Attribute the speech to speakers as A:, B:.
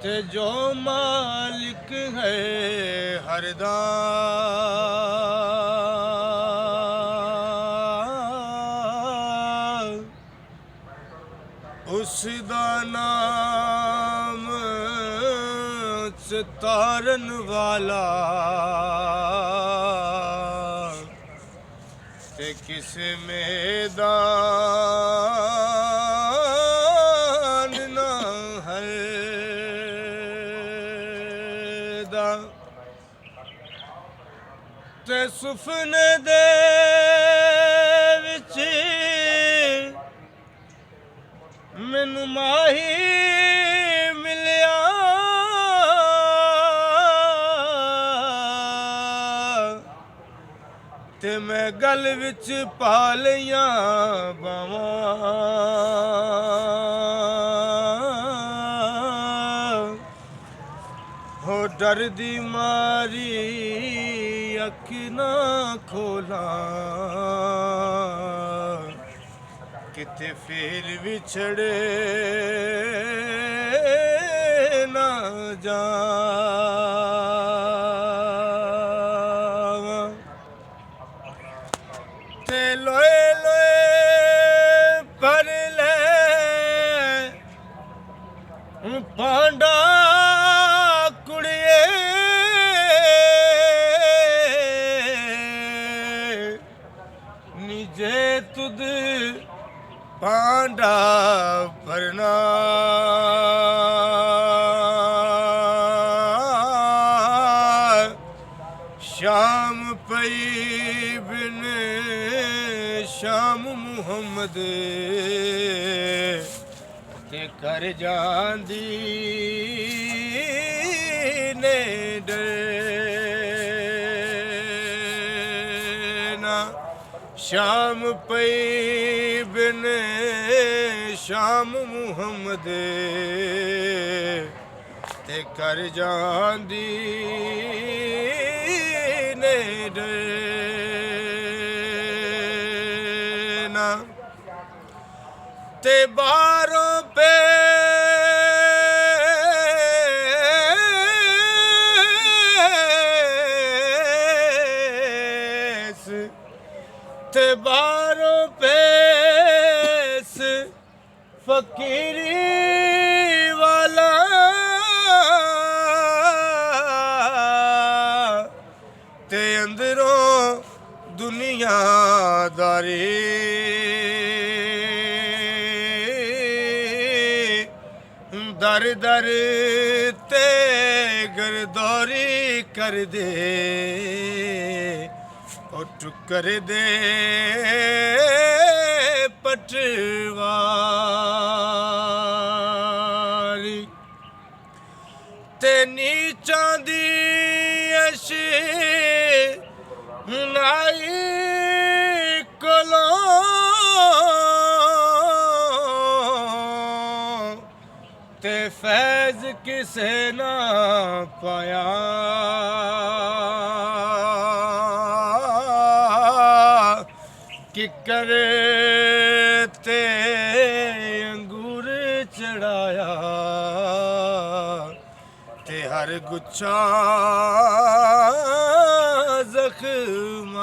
A: ते जो मालिक है हरदा उसदा नाम तारन वाला ते किस मैदान ना हरदा ते सुफने दे विच मैनू माही मिलिया ते मैं गल विच पा लिया बावां हो डर दी मारी अख ना खोला किते फिर विछड़े ना जावां ते लोए लोए पर ले पांडा कुड़िए निजे तुद पांडा भरना शाम पई बिन शाम मुहम्मद ते कर जांदी ने डरना शाम पई बिन शाम मुहम्मद ते कर जांदी ने डरना ते बारों पे ते बारों पेस फकीरी वाला ते अंदरों दुनियादारी दर दर ते गरदौरी कर दे और टुकर दे पटवारी ते नीचां दी अश नाई कोलों ते फैज किसे ना पाया कि करे ते अंगूर चढ़ाया ते हर गुच्छा जख्म